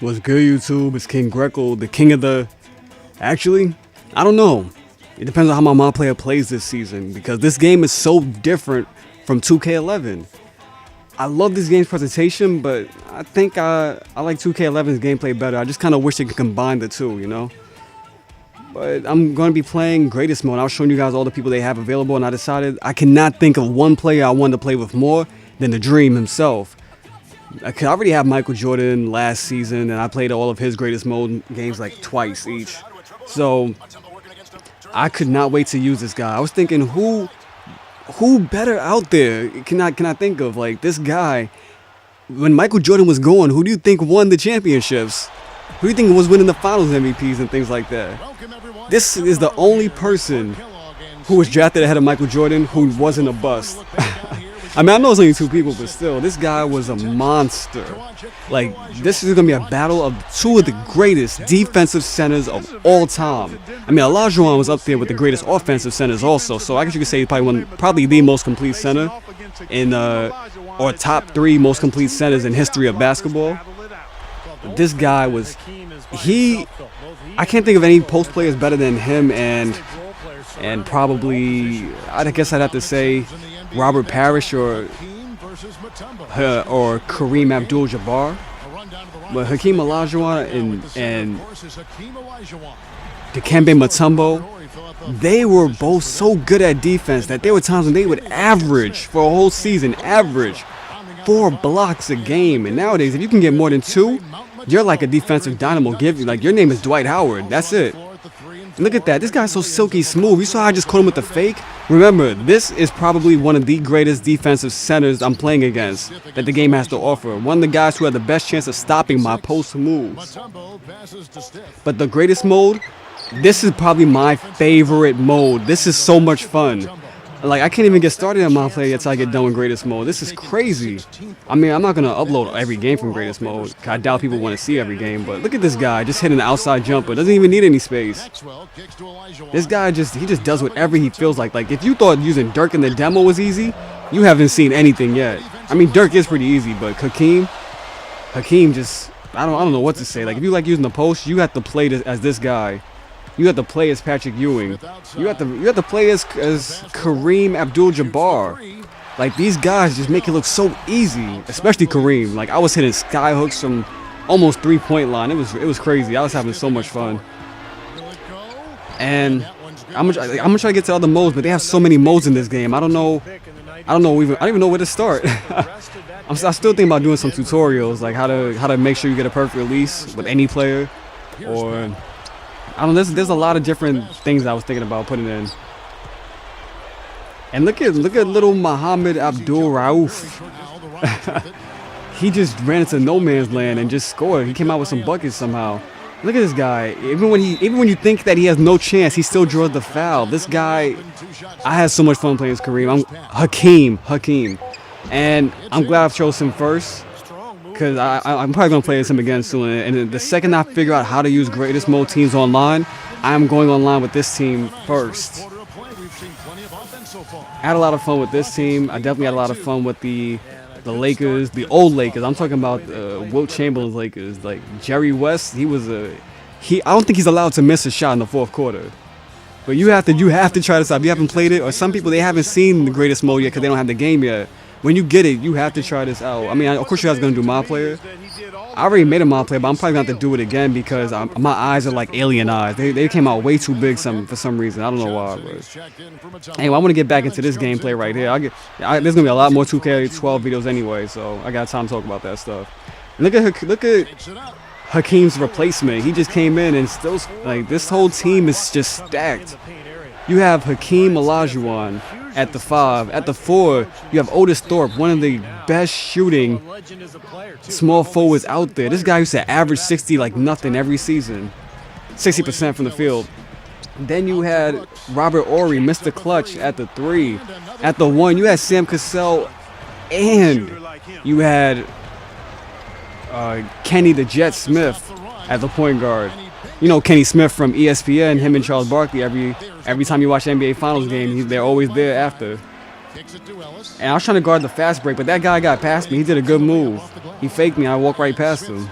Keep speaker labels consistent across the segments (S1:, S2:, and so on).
S1: What's good, YouTube? It's King Greco, the king of the... Actually, I don't know. It depends on how my player plays this season, because this game is so different from 2K11. I love this game's presentation, but I think I like 2K11's gameplay better. I just kind of wish they could combine the two, you know? But I'm going to be playing Greatest Mode. I was showing you guys all the people they have available, and I decided I cannot think of one player I wanted to play with more than the Dream himself. I already have Michael Jordan last season, and I played all of his Greatest Mode games like twice each. So I could not wait to use this guy. I was thinking, who better out there can I think of? Like, this guy, when Michael Jordan was going, who do you think won the championships? Who do you think was winning the finals MVPs and things like that? This is the only person who was drafted ahead of Michael Jordan who wasn't a bust. I mean, I know it's only two people, but still, this guy was a monster. Like, this is going to be a battle of two of the greatest defensive centers of all time. I mean, Olajuwon was up there with the greatest offensive centers also, so I guess you could say he's probably the most complete center in, or top three most complete centers in history of basketball. But this guy was, I can't think of any post players better than him, and probably, I guess I'd have to say Robert Parrish or Kareem Abdul-Jabbar. But Hakeem Olajuwon and Dikembe Mutombo, they were both so good at defense that there were times when they would average, for a whole season, 4 blocks a game. And nowadays, if you can get more than 2, you're like a defensive dynamo. Like, your name is Dwight Howard. That's it. Look at that. This guy's so silky smooth. You saw how I just caught him with the fake? Remember, this is probably one of the greatest defensive centers I'm playing against that the game has to offer. One of the guys who had the best chance of stopping my post moves. But the Greatest Mode, this is probably my favorite mode. This is so much fun. Like, I can't even get started on my play yet until I get done with Greatest Mode. This is crazy. I mean, I'm not going to upload every game from Greatest Mode. I doubt people want to see every game. But look at this guy just hitting an outside jumper. Doesn't even need any space. This guy he just does whatever he feels like. Like, if you thought using Dirk in the demo was easy, you haven't seen anything yet. I mean, Dirk is pretty easy, but Hakeem just, I don't know what to say. Like, if you like using the post, you have to play this as this guy. You have to play as Patrick Ewing. You have to play as Kareem Abdul-Jabbar. Like, these guys just make it look so easy, especially Kareem. Like, I was hitting sky hooks from almost 3-point line. It was crazy. I was having so much fun. And I'm gonna try to get to other modes, but they have so many modes in this game. I don't even know where to start. I still think about doing some tutorials, like how to make sure you get a perfect release with any player, or I don't know, there's a lot of different things I was thinking about putting in. And look at little Muhammad Abdul Rauf. He just ran into no man's land and just scored. He came out with some buckets somehow. Look at this guy. Even when you think that he has no chance, he still draws the foul. This guy, I had so much fun playing as Kareem. Hakeem. And I'm glad I've chosen him first, because I'm probably going to play as him again soon. And the second I figure out how to use Greatest Mode teams online, I'm going online with this team first. I had a lot of fun with this team. I definitely had a lot of fun with the Lakers, the old Lakers. I'm talking about Wilt Chamberlain's Lakers. Like, Jerry West, I don't think he's allowed to miss a shot in the fourth quarter. But you have to try this out. If you haven't played it, or some people, they haven't seen the Greatest Mode yet because they don't have the game yet. When you get it, you have to try this out. I mean, of course you guys are going to do my player. I already made a my player, but I'm probably going to have to do it again because my eyes are like alien eyes. They came out way too big for some reason. I don't know why. But anyway, I want to get back into this gameplay right here. There's going to be a lot more 2K12 videos anyway, so I got time to talk about that stuff. And look at Hakeem's replacement. He just came in and still, like, this whole team is just stacked. You have Hakeem Olajuwon at the 5. At the 4, you have Otis Thorpe, one of the best shooting small forwards out there. This guy used to average 60 like nothing every season. 60% from the field. Then you had Robert Horry, Mr. Clutch, at the 3. At the 1, you had Sam Cassell, and you had Kenny the Jet Smith at the point guard. You know Kenny Smith from ESPN, him and Charles Barkley, every time you watch the NBA Finals game, they're always there after. And I was trying to guard the fast break, but that guy got past me. He did a good move. He faked me. I walked right past him.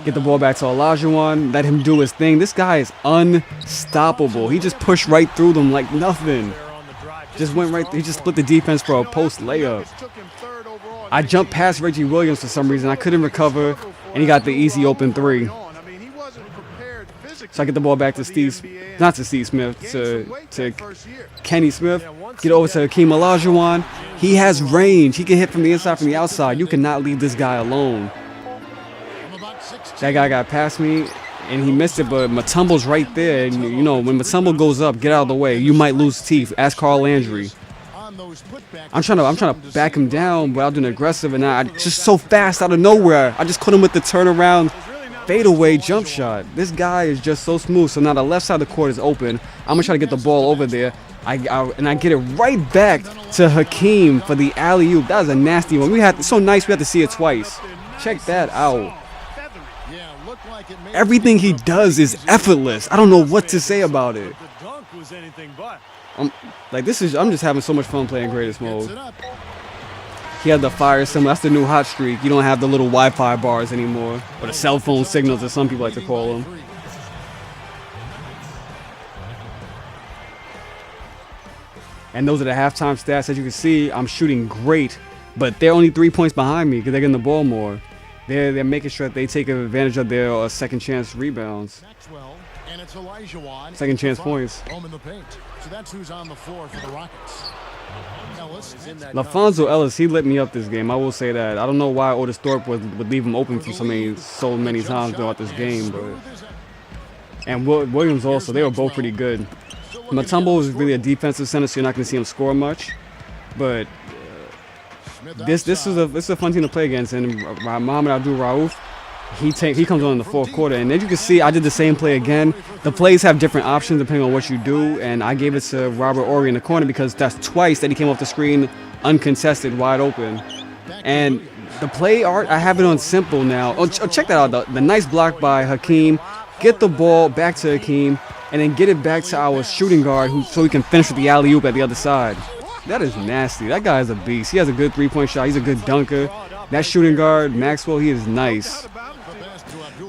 S1: Get the ball back to Olajuwon. Let him do his thing. This guy is unstoppable. He just pushed right through them like nothing. Just went right. He just split the defense for a post layup. I jumped past Reggie Williams for some reason. I couldn't recover, and he got the easy open three. So I get the ball back to Steve Smith, to Kenny Smith. Get over to Hakeem Olajuwon. He has range. He can hit from the inside, from the outside. You cannot leave this guy alone. That guy got past me, and he missed it, but Mutombo's right there. And, you know, when Mutombo goes up, get out of the way. You might lose teeth. Ask Carl Landry. I'm trying to back him down without doing aggressive, and I just so fast out of nowhere. I just caught him with the turnaround fadeaway jump shot. This guy is just so smooth. So now the left side of the court is open. I'm gonna try to get the ball over there. And I get it right back to Hakeem for the alley-oop. That was a nasty one. It's so nice we had to see it twice. Check that out. Everything he does is effortless. I don't know what to say about it. I'm just having so much fun playing greatest mode. He had the fire symbol. That's the new hot streak. You don't have the little Wi-Fi bars anymore, or the cell phone signals, as some people like to call them. And those are the halftime stats. As you can see, I'm shooting great, but they're only 3 points behind me because they're getting the ball more. They're making sure that they take advantage of their second chance rebounds. Second chance points. So that's who's on the floor for the Rockets. LaFonso Ellis, he lit me up this game. I will say that. I don't know why Otis Thorpe would leave him open for so many times throughout this game, and Williams also. They were both pretty good. Mutombo is really a defensive center, so you're not going to see him score much. But this is a fun team to play against. And Mohamed Abdul-Rauf, he comes on in the fourth quarter, and as you can see, I did the same play again. The plays have different options depending on what you do, and I gave it to Robert Horry in the corner because that's twice that he came off the screen uncontested, wide open. And the play art, I have it on simple now. Oh, check that out, the nice block by Hakeem. Get the ball back to Hakeem, and then get it back to our shooting guard so he can finish with the alley-oop at the other side. That is nasty. That guy is a beast. He has a good three-point shot. He's a good dunker. That shooting guard, Maxwell, he is nice.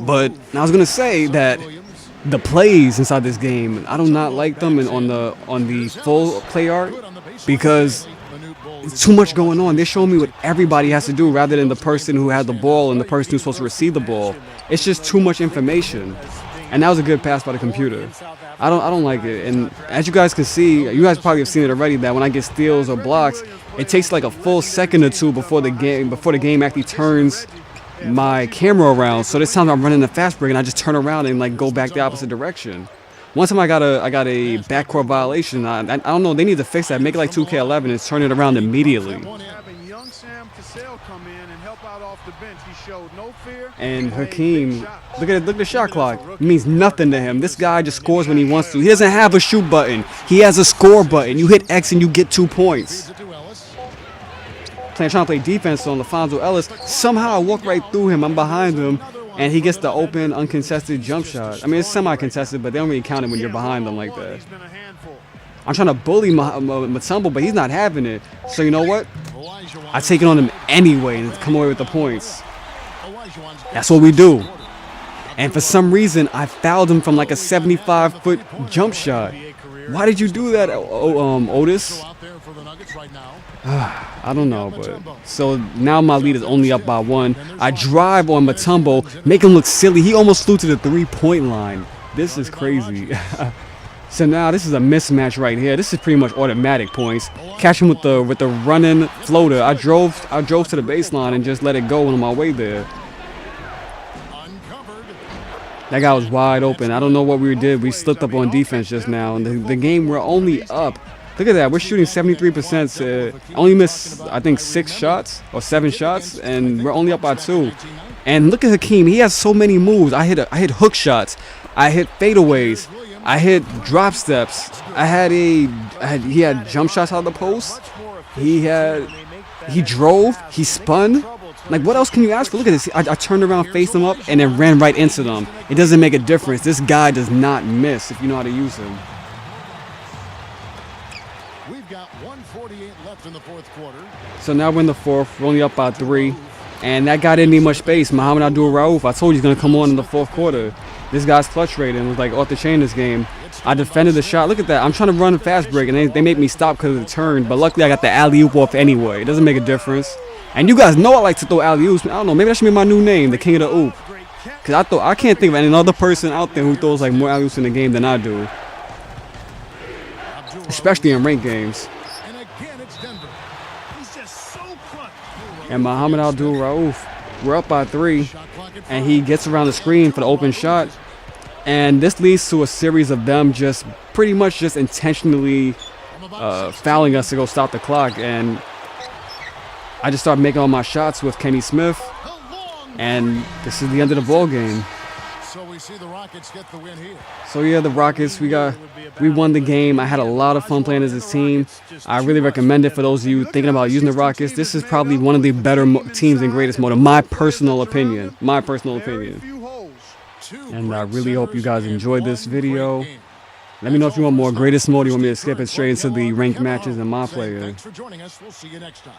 S1: But I was gonna say that the plays inside this game, I do not like them on the full play art because it's too much going on. They're showing me what everybody has to do rather than the person who had the ball and the person who's supposed to receive the ball. It's just too much information. And that was a good pass by the computer. I don't like it. And as you guys can see, you guys probably have seen it already, that when I get steals or blocks, it takes like a full second or two before the game actually turns my camera around. So this time I'm running the fast break and I just turn around and like go back the opposite direction. One time I got a backcourt violation. I don't know. They need to fix that. Make it like 2K11 and turn it around immediately. And Hakeem, look at the shot clock. It means nothing to him. This guy just scores when he wants to. He doesn't have a shoot button. He has a score button. You hit X and you get 2 points. Trying to play defense on LaFonso Ellis. Somehow I walk right through him. I'm behind him, and he gets the open, uncontested jump shot. I mean, it's semi-contested, but they don't really count it when you're behind them like that. I'm trying to bully Mutombo, but he's not having it. So you know what? I take it on him anyway and come away with the points. That's what we do. And for some reason, I fouled him from like a 75-foot jump shot. Why did you do that, Otis? I don't know, but so now my lead is only up by 1. I drive on Mutombo, make him look silly. He almost flew to the 3-point line. This is crazy. So now this is a mismatch right here. This is pretty much automatic points. Catch him with the running floater. I drove to the baseline and just let it go on my way there. That guy was wide open. I don't know what we did. We slipped up on defense just now. And the game, we're only up. Look at that. We're shooting 73%. Only missed, I think, 6 shots or 7 shots. And we're only up by 2. And look at Hakeem. He has so many moves. I hit hook shots. I hit fadeaways. I hit drop steps. He had jump shots out of the post. He drove. He spun. Like, what else can you ask for? Look at this. I turned around, faced him up, and then ran right into them. It doesn't make a difference. This guy does not miss if you know how to use him.
S2: We've got 1:48 left in the fourth quarter.
S1: So now we're in the fourth. We're only up by 3. And that guy didn't need much space. Muhammad Abdul-Rauf, I told you he's going to come on in the fourth quarter. This guy's clutch rating was like off the chain this game. I defended the shot. Look at that. I'm trying to run a fast break, and they make me stop because of the turn. But luckily, I got the alley-oop off anyway. It doesn't make a difference. And you guys know I like to throw alley-oops. I don't know. Maybe that should be my new name, the king of the oop. Because I can't think of another person out there who throws like more alley-oops in the game than I do. Especially in ranked games. And Muhammad Abdul-Rauf, we're up by 3, and he gets around the screen for the open shot. And this leads to a series of them just pretty much just intentionally fouling us to go stop the clock. And I just started making all my shots with Kenny Smith, and this is the end of the ball game.
S2: So we see the Rockets get the win here.
S1: So yeah, the Rockets, we won the game. I had a lot of fun playing as a team. I really recommend it for those of you thinking about using the Rockets. This is probably one of the better teams in greatest mode, in my personal opinion. My personal opinion. And I really hope you guys enjoyed this video. Let me know if you want more greatest mode. You want me to skip it straight into the ranked matches and my player.
S2: Thanks for joining us. We'll see you next time.